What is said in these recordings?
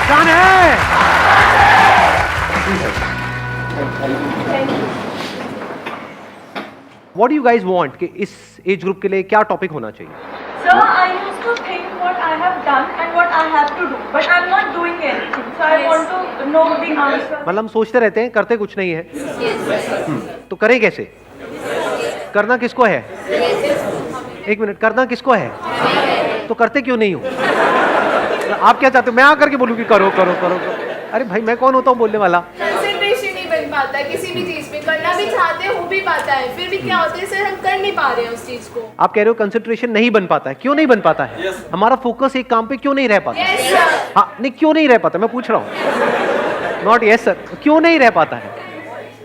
जान है। What do you guys want कि इस एज ग्रुप के लिए क्या टॉपिक होना चाहिए? Sir, I used to think what I have done and what I have to do, but I'm not doing anything. So I want to know the answer. मतलब हम सोचते रहते हैं, करते कुछ नहीं है। तो करें कैसे? करना किसको है? एक मिनट, करना किसको है? तो करते क्यों नहीं हो? आप क्या चाहते हो? मैं आकर के बोलूं कि करो करो करो करो? अरे भाई, मैं कौन होता हूँ बोलने वाला? कंसंट्रेशन नहीं बन पाता है किसी भी चीज में, करना भी चाहते हैं, हो भी पाता है, फिर भी क्या होता है सर, हम कर नहीं पा रहे हैं उस चीज को। आप कह रहे हो कंसंट्रेशन नहीं बन पाता है, क्यों नहीं बन पाता है? हमारा फोकस एक काम पे क्यों नहीं रह पाता? Yes sir. हाँ, नहीं क्यों नहीं रह पाता, मैं पूछ रहा हूँ। नॉट यस सर, क्यों नहीं रह पाता है?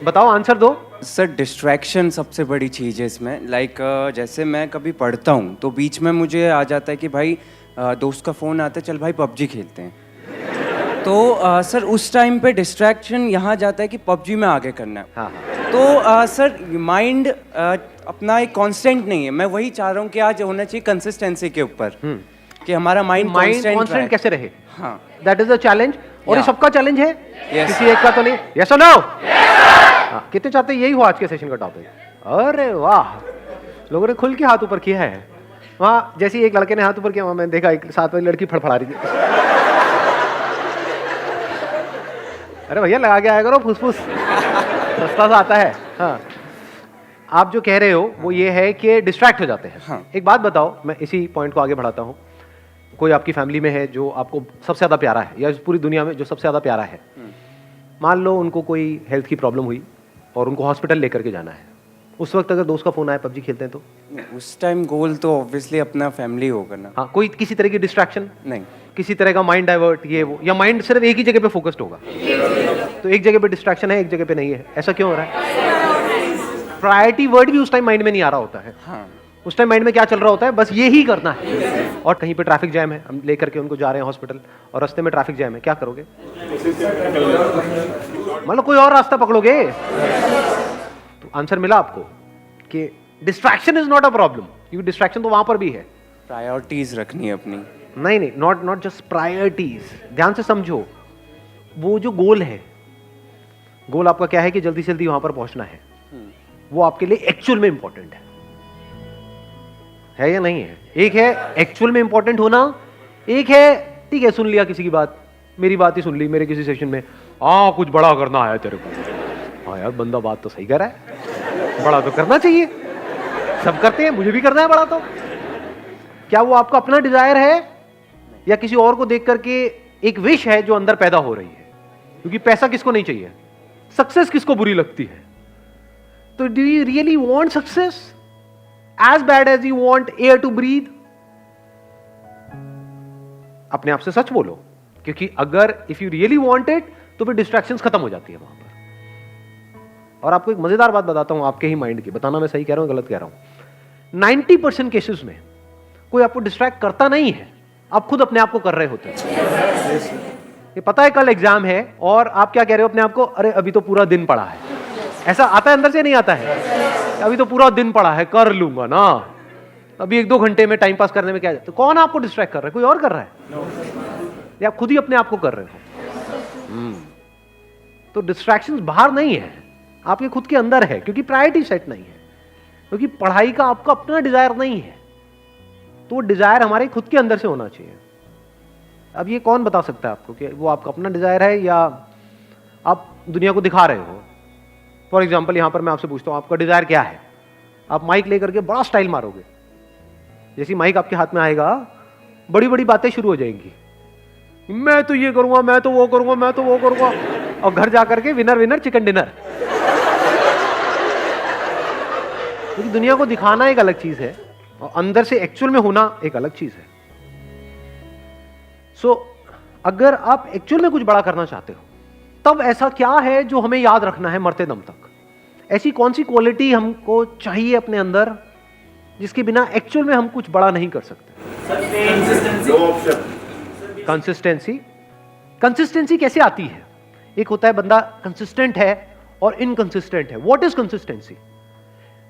बताओ, आंसर दो। सर डिस्ट्रैक्शन सबसे बड़ी चीज़ है इसमें। लाइक जैसे मैं कभी पढ़ता हूँ तो बीच में मुझे आ जाता है कि भाई दोस्त का फ़ोन आता है, चल भाई पबजी खेलते हैं। तो सर उस टाइम पे डिस्ट्रैक्शन यहाँ जाता है कि पबजी में आगे करना है। हाँ हाँ। तो सर माइंड अपना एक कांस्टेंट नहीं है। मैं वही चाह रहा हूँ कि आज होना चाहिए कंसिस्टेंसी के ऊपर, कि हमारा माइंड कांस्टेंट कैसे रहे? हाँ, दैट इज द चैलेंज। और ये Yeah. सबका चैलेंज है, Yes. किसी एक का तो नहीं। यस और नो? हाँ, कितने चाहते हैं यही हो आज के सेशन का टॉपिक? अरे वाह, लोगों ने खुल के हाथ ऊपर किया है। वहाँ जैसे एक लड़के ने हाथ ऊपर किया, वहाँ मैंने देखा एक साथ वाली लड़की फड़फड़ा रही थी। अरे भैया, लगा के आया करो फुसफुस, सस्ता सा आता है। हाँ, आप जो कह रहे हो वो ये है कि डिस्ट्रैक्ट हो जाते हैं। हाँ। एक बात बताओ, मैं इसी पॉइंट को आगे बढ़ाता हूँ। कोई आपकी फैमिली में है जो आपको सबसे ज़्यादा प्यारा है, या इस पूरी दुनिया में जो सबसे ज़्यादा प्यारा है, मान लो उनको कोई हेल्थ की प्रॉब्लम हुई और उनको हॉस्पिटल लेकर के जाना है। उस वक्त अगर दोस्त का फ़ोन आए, पबजी खेलते हैं तो? उस टाइम गोल तो ऑब्वियसली अपना फैमिली होगा ना। हाँ, कोई किसी तरह की डिस्ट्रैक्शन नहीं, किसी तरह का माइंड डाइवर्ट, ये वो, या माइंड सिर्फ एक ही जगह पे फोकस्ड होगा? तो एक जगह पे डिस्ट्रैक्शन है, एक जगह पे नहीं है। ऐसा क्यों हो रहा है? प्रायोरिटी वर्ड भी उस टाइम माइंड में नहीं आ रहा होता है। हाँ, उस टाइम माइंड में क्या चल रहा होता है? बस ये ही करना है। और कहीं पे ट्रैफिक जैम है, हम लेकर के उनको जा रहे हैं हॉस्पिटल और रास्ते में ट्रैफिक जैम है, क्या करोगे? मतलब कोई और रास्ता पकड़ोगे? तो आंसर मिला आपको कि distraction is not a problem, क्योंकि डिस्ट्रैक्शन तो वहां पर भी है। प्रायोरिटीज रखनी है अपनी। नहीं नहीं, नॉट जस्ट प्रायोरिटीज। ध्यान से समझो, वो जो गोल है, गोल आपका क्या है कि जल्दी से जल्दी वहां पर पहुंचना है, वो आपके लिए एक्चुअल में इंपॉर्टेंट है या नहीं है? एक है एक्चुअल में इंपॉर्टेंट होना, एक है ठीक है सुन लिया किसी की बात, मेरी बात ही सुन ली मेरे किसी सेशन में, कुछ बड़ा करना है तेरे को। हाँ यार, बंदा बात तो सही कर रहा है, बड़ा तो करना चाहिए, सब करते हैं, मुझे भी करना है बड़ा। तो क्या वो आपका अपना डिजायर है या किसी और को देख करके एक विश है जो अंदर पैदा हो रही है? क्योंकि पैसा किसको नहीं चाहिए, सक्सेस किसको बुरी लगती है? तो do you really want success as bad as you want air to breathe? अपने आप से सच बोलो, क्योंकि अगर if you really want it तो फिर डिस्ट्रैक्शंस खत्म हो जाती है वहां पर। और आपको एक मजेदार बात बताता हूं आपके ही माइंड की, बताना मैं सही कह रहा हूं गलत कह रहा हूं। 90% केसेस में कोई आपको डिस्ट्रैक्ट करता नहीं है, आप खुद अपने आप को कर रहे होते हैं। ये पता है कल एग्जाम है और आप क्या कह रहे हो अपने आप को? अरे अभी तो पूरा दिन पड़ा है। ऐसा आता है अंदर से, नहीं आता है? अभी तो पूरा दिन पड़ा है, कर लूंगा ना, अभी 1-2 घंटे में टाइम पास करने में क्या? तो कौन आपको डिस्ट्रैक्ट कर रहा है? कोई और कर रहा है? या आप खुद ही अपने आप को कर रहे हो? तो डिस्ट्रैक्शंस बाहर नहीं है, आपके खुद के अंदर है, क्योंकि प्रायोरिटी सेट नहीं है, क्योंकि पढ़ाई का आपका अपना डिजायर नहीं है। तो वो डिजायर हमारे खुद के अंदर से होना चाहिए। अब ये कौन बता सकता है आपको कि वो आपका अपना डिजायर है या आप दुनिया को दिखा रहे हो? फॉर एग्जाम्पल, यहां पर मैं आपसे पूछता हूं आपका डिजायर क्या है? आप माइक लेकर के बड़ा स्टाइल मारोगे, जैसी माइक आपके हाथ में आएगा बड़ी बड़ी बातें शुरू हो जाएंगी, मैं तो ये करूंगा, मैं तो वो करूंगा, मैं तो वो करूंगा, और घर जाकर के विनर विनर चिकन डिनर। क्योंकि दुनिया को दिखाना एक अलग चीज है और अंदर से एक्चुअल में होना एक अलग चीज है। सो अगर आप एक्चुअल में कुछ बड़ा करना चाहते हो, तब ऐसा क्या है जो हमें याद रखना है मरते दम तक? ऐसी कौन सी क्वालिटी हमको चाहिए अपने अंदर जिसके बिना एक्चुअल में हम कुछ बड़ा नहीं कर सकते? कंसिस्टेंसी। कंसिस्टेंसी कैसे आती है? एक होता है बंदा कंसिस्टेंट है और इनकंसिस्टेंट है। What is consistency?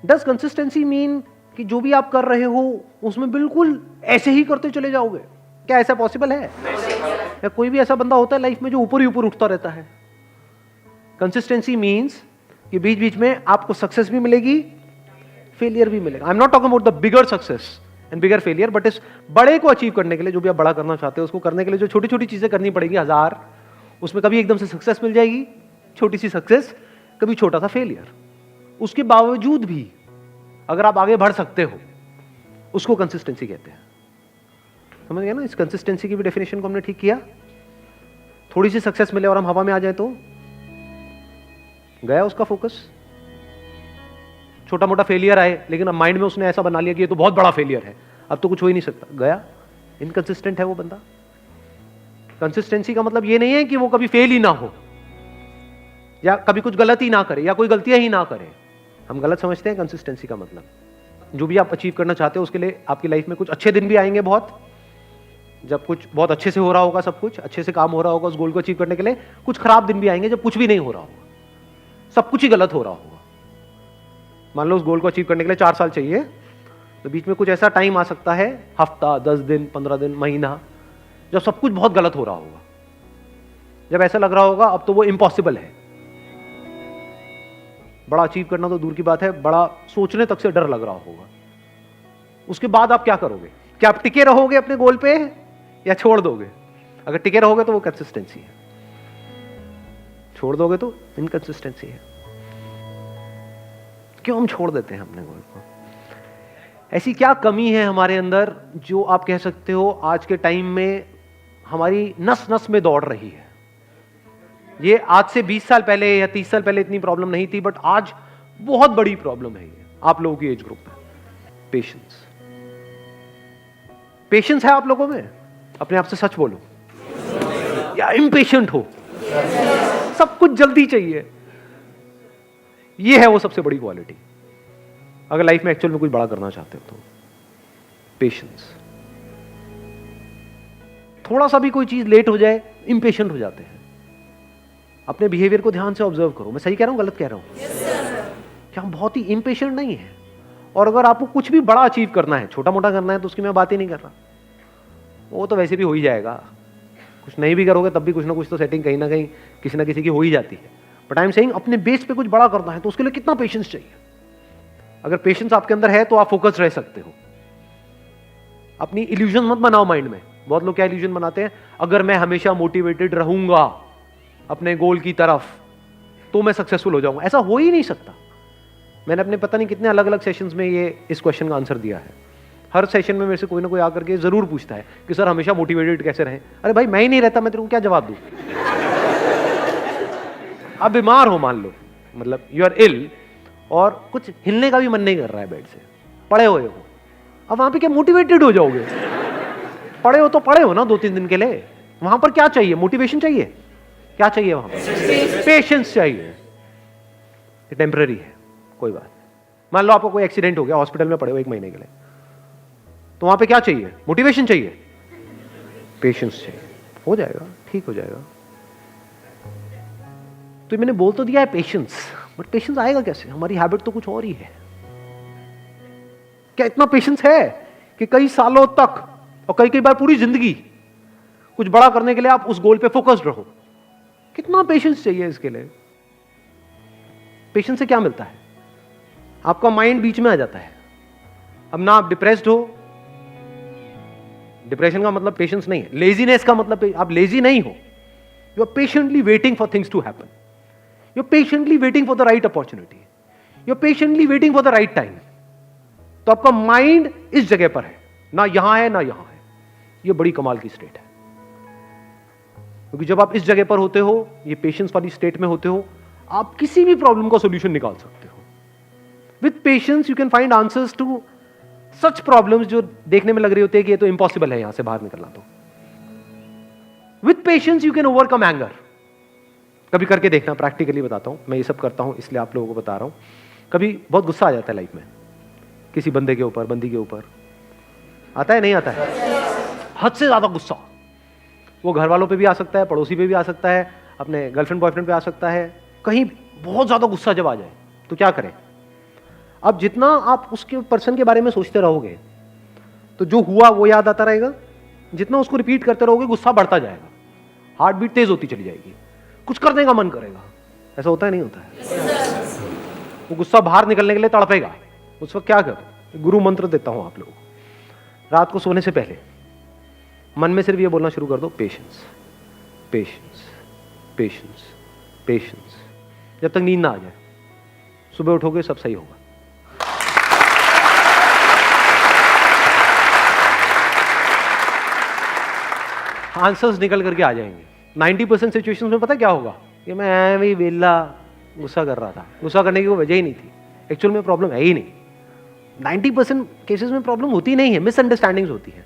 Does consistency mean कि जो भी आप कर रहे हो उसमें बिल्कुल ऐसे ही करते चले जाओगे? क्या ऐसा पॉसिबल है? या कोई भी ऐसा बंदा होता है लाइफ में जो ऊपर ही ऊपर उठता रहता है। कंसिस्टेंसी मीन्स कि बीच बीच में आपको सक्सेस भी मिलेगी, फेलियर भी मिलेगा। I am not talking about the bigger success and bigger failure, but इस बड़े को अचीव करने के लिए, जो भी आप बड़ा करना चाहते हो उसको करने के लिए जो छोटी छोटी चीजें करनी पड़ेगी 1000, उसमें कभी एकदम से सक्सेस मिल जाएगी, छोटी सी सक्सेस, कभी छोटा सा फेलियर। उसके बावजूद भी अगर आप आगे बढ़ सकते हो, उसको कंसिस्टेंसी कहते हैं। समझ गया ना? इस कंसिस्टेंसी की भी डेफिनेशन को हमने ठीक किया। थोड़ी सी सक्सेस मिले और हम हवा में आ जाए तो गया उसका फोकस। छोटा मोटा फेलियर आए लेकिन अब माइंड में उसने ऐसा बना लिया कि ये तो बहुत बड़ा फेलियर है, अब तो कुछ हो ही नहीं सकता, गया। इनकंसिस्टेंट है वो बंदा। कंसिस्टेंसी का मतलब ये नहीं है कि वो कभी फेल ही ना हो या कभी कुछ गलत ही ना करे या कोई गलतियां ही ना करे। हम गलत समझते हैं कंसिस्टेंसी का मतलब। जो भी आप अचीव करना चाहते हो उसके लिए आपकी लाइफ में कुछ अच्छे दिन भी आएंगे, बहुत, जब कुछ बहुत अच्छे से हो रहा होगा, सब कुछ अच्छे से काम हो रहा होगा उस गोल को अचीव करने के लिए। कुछ खराब दिन भी आएंगे जब कुछ भी नहीं हो रहा होगा, सब कुछ ही गलत हो रहा होगा। मान लो उस गोल को अचीव करने के लिए 4 साल चाहिए, तो बीच में कुछ ऐसा टाइम आ सकता है, हफ्ता, 10 दिन, 15 दिन, महीना, जब सब कुछ बहुत गलत हो रहा होगा, जब ऐसा लग रहा होगा अब तो वो इम्पॉसिबल है। बड़ा अचीव करना तो दूर की बात है, बड़ा सोचने तक से डर लग रहा होगा। उसके बाद आप क्या करोगे? क्या आप टिके रहोगे अपने गोल पे या छोड़ दोगे? अगर टिके रहोगे तो वो कंसिस्टेंसी है, छोड़ दोगे तो इनकंसिस्टेंसी है। क्यों हम छोड़ देते हैं अपने गोल को? ऐसी क्या कमी है हमारे अंदर जो आप कह सकते हो आज के टाइम में हमारी नस नस में दौड़ रही है? ये आज से 20 साल पहले या 30 साल पहले इतनी प्रॉब्लम नहीं थी, बट आज बहुत बड़ी प्रॉब्लम है ये आप लोगों की एज ग्रुप में। पेशेंस। पेशेंस है आप लोगों में? अपने आप से सच बोलो। या इम्पेशेंट हो? सब कुछ जल्दी चाहिए। ये है वो सबसे बड़ी क्वालिटी अगर लाइफ में एक्चुअल में कुछ बड़ा करना चाहते हो तो। पेशेंस। थोड़ा सा भी कोई चीज लेट हो जाए इम्पेशेंट हो जाते हैं। अपने बिहेवियर को ध्यान से ऑब्जर्व करो। मैं सही कह रहा हूं, गलत कह रहा हूं? क्या हम बहुत ही इम्पेशेंट नहीं है? और अगर आपको कुछ भी बड़ा अचीव करना है, छोटा मोटा करना है, तो उसकी मैं बात ही नहीं कर रहा, वो तो वैसे भी हो ही जाएगा। कुछ नहीं भी करोगे तब भी कुछ ना कुछ तो सेटिंग कहीं ना कहीं किसी ना किसी की हो ही जाती है। बट आई एम सेइंग अपने बेस पे कुछ बड़ा करना है तो उसके लिए कितना पेशेंस चाहिए? अगर पेशेंस आपके अंदर है तो आप फोकस रह सकते हो। अपनी इल्यूजन मत बनाओ माइंड में। बहुत लोग क्या इल्यूजन बनाते हैं, अगर मैं हमेशा मोटिवेटेड रहूंगा अपने गोल की तरफ तो मैं सक्सेसफुल हो जाऊंगा। ऐसा हो ही नहीं सकता। मैंने अपने पता नहीं कितने अलग अलग सेशंस में ये इस क्वेश्चन का आंसर दिया है। हर सेशन में मेरे से कोई ना कोई आकर के जरूर पूछता है कि सर हमेशा मोटिवेटेड कैसे रहें? अरे भाई मैं ही नहीं रहता, मैं तेरे को क्या जवाब दूं? आप बीमार हो मान लो, मतलब यू आर इल और कुछ हिलने का भी मन नहीं कर रहा है बेड से, पड़े हुए हो, अब वहां पे क्या मोटिवेटेड हो जाओगे? पड़े हो तो पड़े हो ना 2-3 दिन के लिए। वहां पर क्या चाहिए? मोटिवेशन चाहिए? क्या चाहिए वहां पर? पेशेंस चाहिए। ये टेम्पररी है, कोई बात। मान लो आपको कोई एक्सीडेंट हो गया, हॉस्पिटल में पड़े हो 1 महीने के लिए, तो वहां पे क्या चाहिए? मोटिवेशन चाहिए? पेशेंस चाहिए। हो जाएगा, ठीक हो जाएगा। तो मैंने बोल तो दिया है पेशेंस, बट पेशेंस आएगा कैसे? हमारी हैबिट तो कुछ और ही है। क्या इतना पेशेंस है कि कई सालों तक और कई बार पूरी जिंदगी कुछ बड़ा करने के लिए आप उस गोल पे फोकस्ड रहो? कितना पेशेंस चाहिए इसके लिए? पेशेंस से क्या मिलता है? आपका माइंड बीच में आ जाता है। अब ना आप डिप्रेस्ड हो, डिप्रेशन का मतलब पेशेंस नहीं है। लेजीनेस का मतलब आप लेजी नहीं हो, you are patiently waiting for things to happen, you are patiently waiting for the right opportunity, you are patiently waiting for the right time. तो आपका माइंड इस जगह पर है, ना यहां है ना यहां है। यह बड़ी कमाल की स्टेट है, क्योंकि जब आप इस जगह पर होते हो, ये पेशेंस वाली स्टेट में होते हो, आप किसी भी प्रॉब्लम का सॉल्यूशन निकाल सकते हो। With patience you can find answers to such problems जो देखने में लग रही होती है कि ये तो इम्पॉसिबल है यहां से बाहर निकलना। तो with patience you can overcome anger. कभी करके देखना, प्रैक्टिकली बताता हूं। मैं ये सब करता हूं इसलिए आप लोगों को बता रहा हूं। कभी बहुत गुस्सा आ जाता है लाइफ में, किसी बंदे के ऊपर, बंदी के ऊपर। आता है नहीं आता है? हद से ज्यादा गुस्सा। वो घर वालों पे भी आ सकता है, पड़ोसी पे भी आ सकता है, अपने गर्लफ्रेंड बॉयफ्रेंड पे आ सकता है। कहीं बहुत ज्यादा गुस्सा जब आ जाए तो क्या करें? अब जितना आप उसके पर्सन के बारे में सोचते रहोगे तो जो हुआ वो याद आता रहेगा, जितना उसको रिपीट करते रहोगे गुस्सा बढ़ता जाएगा। हार्ट बीट तेज होती चली जाएगी, कुछ करने का मन करेगा। ऐसा होता है नहीं होता है? वो गुस्सा बाहर निकलने के लिए तड़पेगा। उस वक्त क्या करो? गुरु मंत्र देता हूं आप लोगों को। रात को सोने से पहले मन में सिर्फ ये बोलना शुरू कर दो, पेशेंस पेशेंस पेशेंस पेशेंस, जब तक नींद ना आ जाए। सुबह उठोगे सब सही होगा। आंसर्स निकल करके आ जाएंगे। 90% सिचुएशंस में पता क्या होगा कि मैं ऐਵੇਂ ही वेला गुस्सा कर रहा था, गुस्सा करने की कोई वजह ही नहीं थी, एक्चुअल में प्रॉब्लम है ही नहीं। 90% केसेस में प्रॉब्लम होती नहीं है, मिसअंडरस्टैंडिंग्स होती है।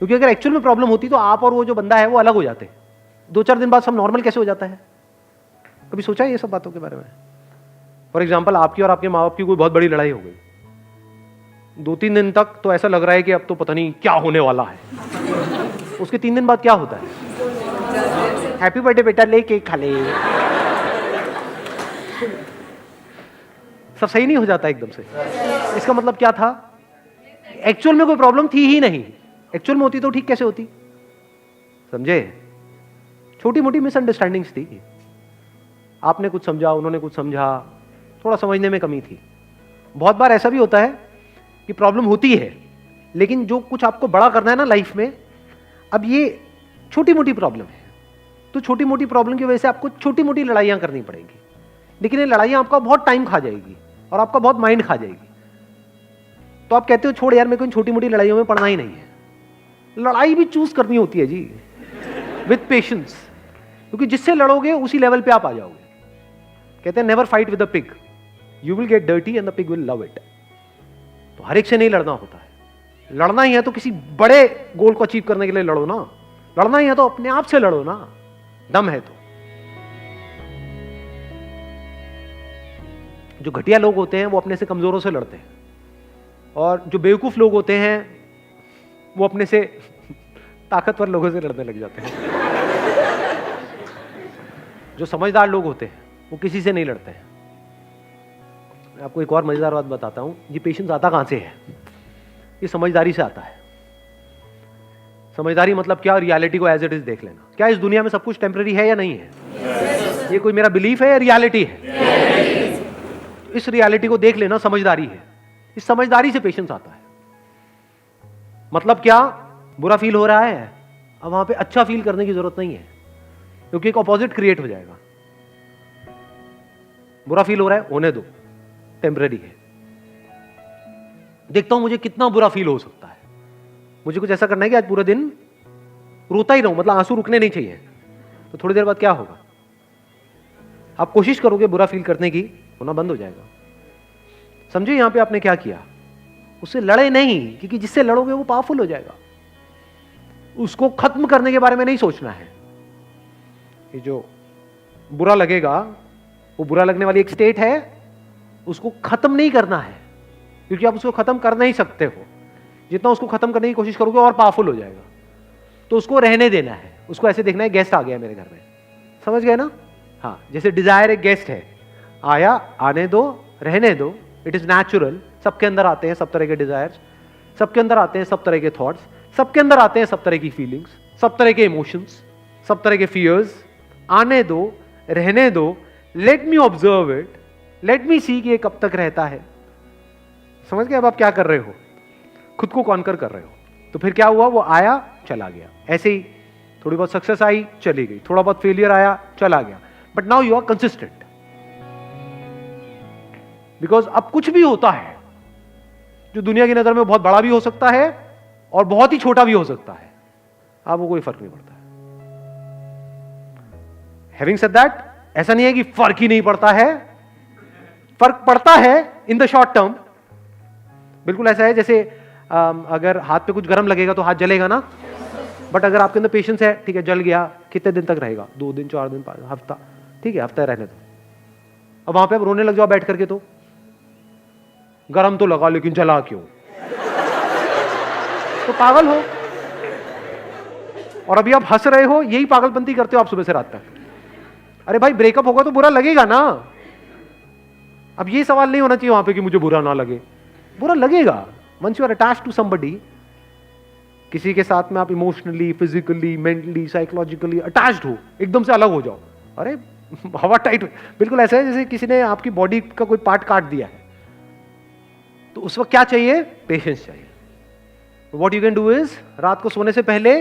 क्योंकि अगर एक्चुअल में प्रॉब्लम होती तो आप और वो जो बंदा है वो अलग हो जाते। 2-4 दिन बाद सब नॉर्मल कैसे हो जाता है? कभी सोचा है ये सब बातों के बारे में? फॉर एग्जाम्पल, आपकी और आपके माँ बाप की कोई बहुत बड़ी लड़ाई हो गई, 2-3 दिन तक तो ऐसा लग रहा है कि अब तो पता नहीं क्या होने वाला है। उसके 3 दिन बाद क्या होता है? हैप्पी बर्थडे बेटा, ले केक खा ले। सब सही नहीं हो जाता एकदम से। इसका मतलब क्या था? एक्चुअल में कोई प्रॉब्लम थी ही नहीं। एक्चुअल में होती तो ठीक कैसे होती? समझे? छोटी मोटी मिसअंडरस्टैंडिंग्स थी। आपने कुछ समझा, उन्होंने कुछ समझा, थोड़ा समझने में कमी थी। बहुत बार ऐसा भी होता है कि प्रॉब्लम होती है, लेकिन जो कुछ आपको बड़ा करना है ना लाइफ में, अब ये छोटी मोटी प्रॉब्लम है, तो छोटी मोटी प्रॉब्लम की वजह से आपको छोटी मोटी लड़ाइयां करनी पड़ेंगी। लेकिन ये लड़ाइयां आपका बहुत टाइम खा जाएगी और आपका बहुत माइंड खा जाएगी। तो आप कहते हो छोड़ यार, मेरे को इन छोटी मोटी लड़ाइयों में पड़ना ही नहीं है। लड़ाई भी चूज करनी होती है जी, विद पेशेंस, क्योंकि जिससे लड़ोगे उसी लेवल पे आप आ जाओगे। कहते हैं never fight with a pig, you will get dirty and the pig will love it. तो हर एक से नहीं लड़ना होता है। लड़ना ही है तो किसी बड़े गोल को अचीव करने के लिए लड़ो ना। लड़ना ही है तो अपने आप से लड़ो ना, दम है तो। जो घटिया लोग होते हैं वो अपने से कमजोरों से लड़ते हैं, और जो बेवकूफ लोग होते हैं वो अपने से ताकतवर लोगों से लड़ने लग जाते हैं। जो समझदार लोग होते हैं वो किसी से नहीं लड़ते हैं। मैं आपको एक और मजेदार बात बताता हूं। ये पेशेंस आता कहां से है? ये समझदारी से आता है। समझदारी मतलब क्या? रियलिटी को एज इट इज देख लेना। क्या इस दुनिया में सब कुछ टेम्पररी है या नहीं है? ये कोई मेरा बिलीफ है या रियलिटी है? इस रियलिटी को देख लेना समझदारी है। इस समझदारी से पेशेंस आता है। मतलब क्या? बुरा फील हो रहा है, अब वहां पे अच्छा फील करने की जरूरत नहीं है, क्योंकि एक ऑपोजिट क्रिएट हो जाएगा। बुरा फील हो रहा है, होने दो, टेम्पररी है। देखता हूं मुझे कितना बुरा फील हो सकता है। मुझे कुछ ऐसा करना है कि आज पूरा दिन रोता ही रहूं, मतलब आंसू रुकने नहीं चाहिए। तो थोड़ी देर बाद क्या होगा? आप कोशिश करोगे बुरा फील करने की, होना बंद हो जाएगा। समझे यहां पे आपने क्या किया? उससे लड़े नहीं, क्योंकि जिससे लड़ोगे वो पावरफुल हो जाएगा। उसको खत्म करने के बारे में नहीं सोचना है। ये जो बुरा लगेगा, वो बुरा लगने वाली एक स्टेट है, उसको खत्म नहीं करना है, क्योंकि आप उसको खत्म कर नहीं सकते हो। जितना उसको खत्म करने की कोशिश करोगे और पावरफुल हो जाएगा। तो उसको रहने देना है। उसको ऐसे देखना है, गेस्ट आ गया मेरे घर में, समझ गए ना? हाँ, जैसे डिजायर एक गेस्ट है, आया, आने दो, रहने दो, इट इज नेचुरल। सबके अंदर आते हैं सब तरह के डिजायर्स, सबके अंदर आते हैं सब तरह के थॉट्स, सबके अंदर आते हैं सब तरह की फीलिंग्स, सब तरह के इमोशंस, सब तरह के फियर्स। आने दो, रहने दो, let me observe it, let me see कि ये कब तक रहता है। समझ गए? अब आप क्या कर रहे हो? खुद को कॉन्कर कर रहे हो। तो फिर क्या हुआ? वो आया, चला गया। ऐसे ही थोड़ी बहुत सक्सेस आई, चली गई, थोड़ा बहुत फेलियर आया, चला गया। But now you are consistent, because अब कुछ भी होता है जो दुनिया की नजर में बहुत बड़ा भी हो सकता है और बहुत ही छोटा भी हो सकता है, आपको कोई फर्क नहीं पड़ता है। हैविंग सेड दैट, ऐसा नहीं है कि फर्क ही नहीं पड़ता है, फर्क पड़ता है इन द शॉर्ट टर्म। बिल्कुल ऐसा है जैसे अगर हाथ पे कुछ गर्म लगेगा तो हाथ जलेगा ना, बट अगर आपके अंदर पेशेंस है, ठीक है, जल गया, कितने दिन तक रहेगा? 2 दिन, 4 दिन, 5 हफ्ता, ठीक है, हफ्ता रहने दो। अब वहां पे आप रोने लग जाओ बैठ करके, तो गरम तो लगा लेकिन जला क्यों? तो पागल हो। और अभी आप हंस रहे हो, यही पागलपंती करते हो आप सुबह से रात तक। अरे भाई, ब्रेकअप होगा तो बुरा लगेगा ना। अब ये सवाल नहीं होना चाहिए वहां पे कि मुझे बुरा ना लगे। बुरा लगेगा। Once you are attached to somebody, किसी के साथ में आप emotionally, physically, mentally, psychologically attached हो, एकदम से अलग हो जाओ, अरे हवा टाइट, बिल्कुल ऐसा है जैसे किसी ने आपकी बॉडी का कोई पार्ट काट दिया है, तो उस वक्त क्या चाहिए? पेशेंस चाहिए. What you can do is, रात को सोने से पहले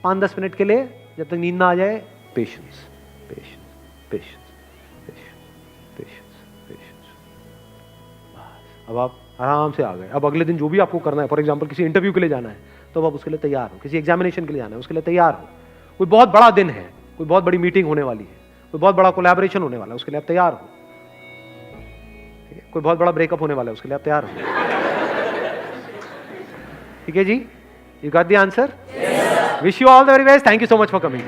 5-10 मिनट के लिए, जब तक नींद ना आ जाए, patience, patience, patience, patience, patience. अब आप आराम से आ गए. अब अगले दिन जो भी आपको करना है, फॉर एग्जांपल किसी इंटरव्यू के लिए जाना है, तो अब आप उसके लिए तैयार हो. किसी एग्जामिनेशन के लिए जाना है, उसके लिए तैयार हो. कोई बहुत बड़ा दिन है, कोई बहुत बड़ी मीटिंग होने वाली है, कोई बहुत बड़ा कोलैबोरेशन होने वाला है, उसके लिए आप तैयार हो. ठीक है, कोई बहुत बड़ा ब्रेकअप होने वाला है, उसके लिए आप तैयार हो. ठीक है जी, you got the answer. Wish you all the very best. Thank you so much for coming.